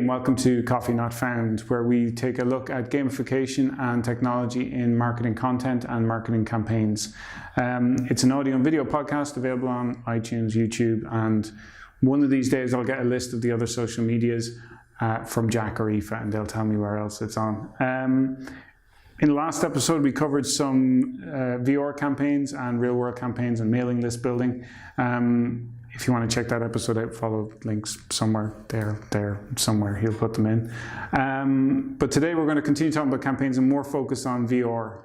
and welcome to Coffee Not Found, where we take a look at gamification and technology in marketing content and marketing campaigns. It's an audio and video podcast available on iTunes, YouTube, and one of these days I'll get a list of the other social medias from Jack or Aoife, and they'll tell me where else it's on. In the last episode, we covered some VR campaigns and real-world campaigns and mailing list building. If you want to check that episode out, follow links somewhere, somewhere, he'll put them in. But today we're going to continue talking about campaigns and more focus on VR.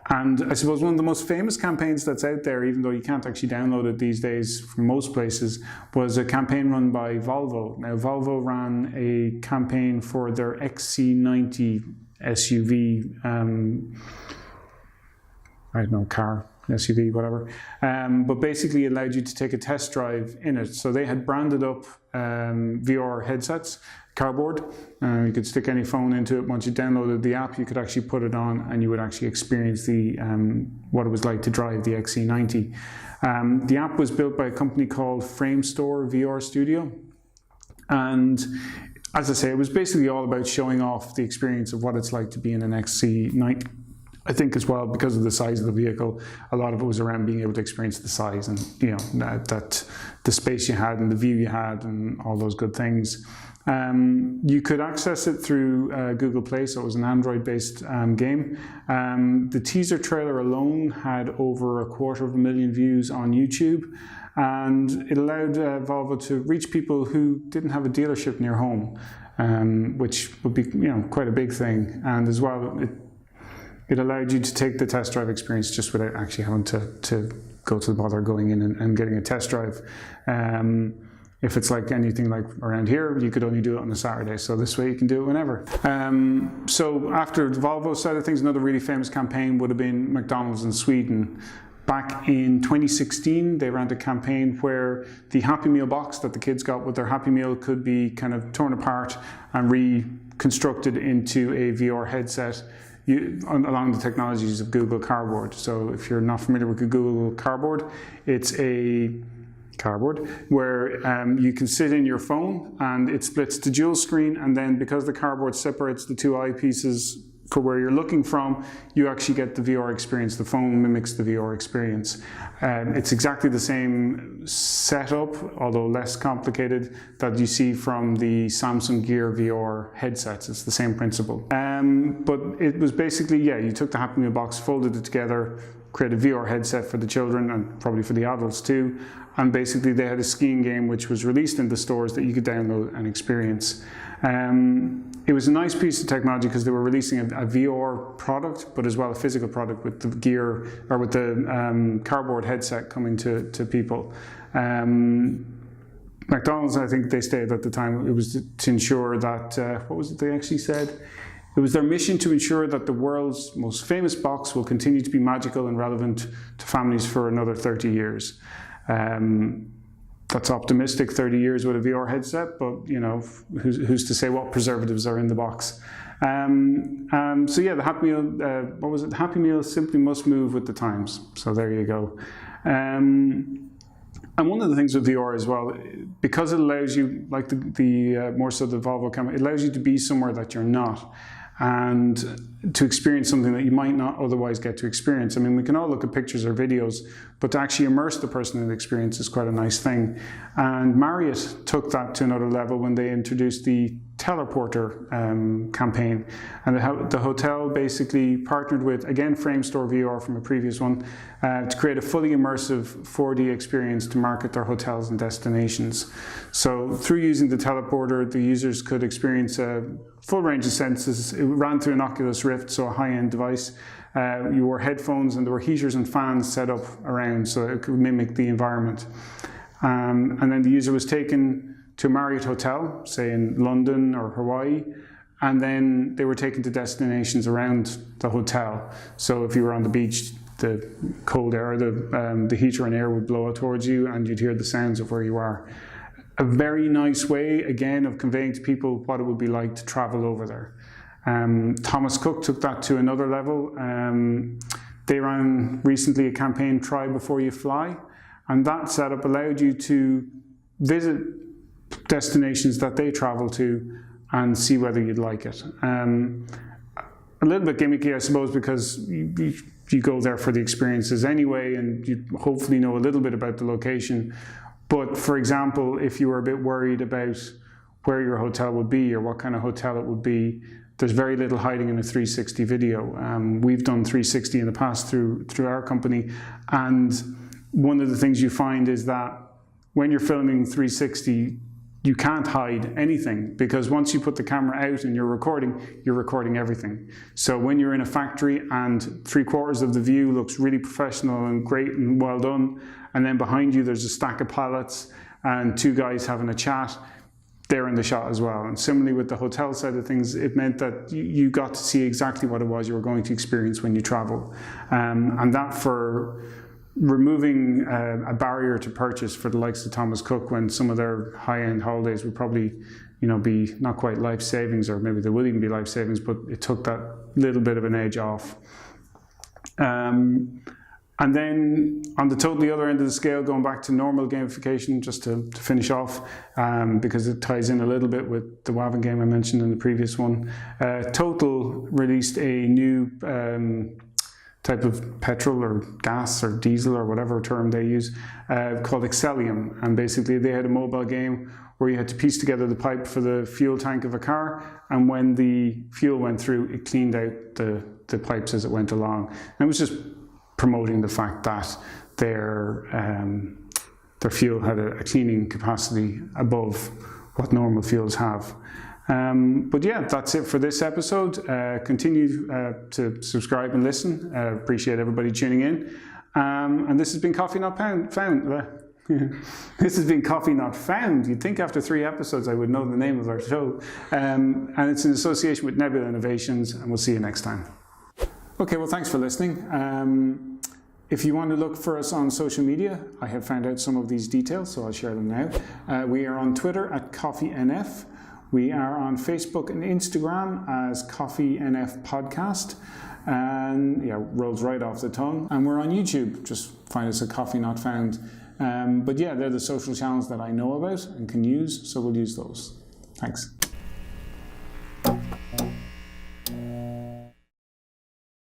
And I suppose one of the most famous campaigns that's out there, even though you can't actually download it these days from most places, was a campaign run by Volvo. Now, Volvo ran a campaign for their XC90 SUV, I don't know, car, SUV, whatever, but basically allowed you to take a test drive in it. So they had branded up VR headsets, cardboard. You could stick any phone into it. Once you downloaded the app, you could actually put it on and you would actually experience the what it was like to drive the XC90. The app was built by a company called Framestore VR Studio. And as I say, it was basically all about showing off the experience of what it's like to be in an XC90. I think as well, because of the size of the vehicle, a lot of it was around being able to experience the size and, you know, that the space you had and the view you had and all those good things. You could access it through Google Play, so it was an Android-based game. The teaser trailer alone had over 250,000 views on YouTube, and it allowed Volvo to reach people who didn't have a dealership near home, which would be, you know, quite a big thing. And as well, it allowed you to take the test drive experience just without actually having to go to the bother going in and getting a test drive. If it's like anything like around here, you could only do it on a Saturday. So this way you can do it whenever. So after the Volvo side of things, another really famous campaign would have been McDonald's in Sweden. Back in 2016, they ran a campaign where the Happy Meal box that the kids got with their Happy Meal could be kind of torn apart and reconstructed into a VR headset along the technologies of Google Cardboard. So if you're not familiar with Google Cardboard, it's a cardboard where you can sit in your phone and it splits to dual screen, and then because the cardboard separates the two eyepieces for where you're looking from, you actually get the VR experience. The phone mimics the VR experience. It's exactly the same setup, although less complicated, that you see from the Samsung Gear VR headsets. It's the same principle. But it was basically, yeah, you took the Happy Meal box, folded it together, created a VR headset for the children and probably for the adults too. And basically they had a skiing game which was released in the stores that you could download and experience. It was a nice piece of technology because they were releasing a VR product, but as well a physical product with the gear, or with the cardboard headset coming to people. McDonald's, I think they stated at the time, it was to ensure that, what was it they actually said? It was their mission to ensure that the world's most famous box will continue to be magical and relevant to families for another 30 years. That's optimistic, 30 years with a VR headset, but you know, who's to say what preservatives are in the box? So yeah, the Happy Meal, what was it? The Happy Meal simply must move with the times. So there you go. And one of the things with VR as well, because it allows you, like the more so the Volvo camera, it allows you to be somewhere that you're not, and to experience something that you might not otherwise get to experience. I mean, we can all look at pictures or videos, but to actually immerse the person in the experience is quite a nice thing. And Marriott took that to another level when they introduced the teleporter campaign. And the hotel basically partnered with, again, Framestore VR from a previous one, to create a fully immersive 4D experience to market their hotels and destinations. So through using the teleporter, the users could experience a full range of senses. It ran through an Oculus Rift, so a high-end device. You wore headphones and there were heaters and fans set up around so it could mimic the environment. And then the user was taken to a Marriott hotel, say in London or Hawaii, and then they were taken to destinations around the hotel. So if you were on the beach, the cold air, the heater and air would blow out towards you and you'd hear the sounds of where you are. A very nice way, again, of conveying to people what it would be like to travel over there. Thomas Cook took that to another level. They ran recently a campaign, Try Before You Fly, and that setup allowed you to visit destinations that they travel to and see whether you'd like it. A little bit gimmicky, I suppose, because you go there for the experiences anyway, and you hopefully know a little bit about the location. But for example, if you were a bit worried about where your hotel would be or what kind of hotel it would be, there's very little hiding in a 360 video. We've done 360 in the past through our company, and one of the things you find is that when you're filming 360, you can't hide anything, because once you put the camera out and you're recording everything. So when you're in a factory and 3/4 of the view looks really professional and great and well done, and then behind you there's a stack of pallets and 2 guys having a chat, they're in the shot as well. And similarly with the hotel side of things, it meant that you got to see exactly what it was you were going to experience when you travel. And that, for removing a barrier to purchase for the likes of Thomas Cook, when some of their high-end holidays would probably, be not quite life savings, or maybe they would even be life savings, but it took that little bit of an edge off. And then on the totally other end of the scale, going back to normal gamification, just to finish off, because it ties in a little bit with the Wavin game I mentioned in the previous one. Total released a new type of petrol or gas or diesel or whatever term they use, called Excellium. And basically they had a mobile game where you had to piece together the pipe for the fuel tank of a car, and when the fuel went through, it cleaned out the pipes as it went along. And it was just promoting the fact that their fuel had a cleaning capacity above what normal fuels have. But yeah, that's it for this episode. Continue to subscribe and listen. Appreciate everybody tuning in. And this has been Coffee Not Found. This has been Coffee Not Found. You'd think after 3 episodes I would know the name of our show. And it's in association with Nebula Innovations, and we'll see you next time. Okay, well, thanks for listening. If you want to look for us on social media, I have found out some of these details, so I'll share them now. We are on Twitter at CoffeeNF. We are on Facebook and Instagram as CoffeeNF Podcast. And yeah, rolls right off the tongue. And we're on YouTube. Just find us at Coffee Not Found. But yeah, they're the social channels that I know about and can use, so we'll use those. Thanks.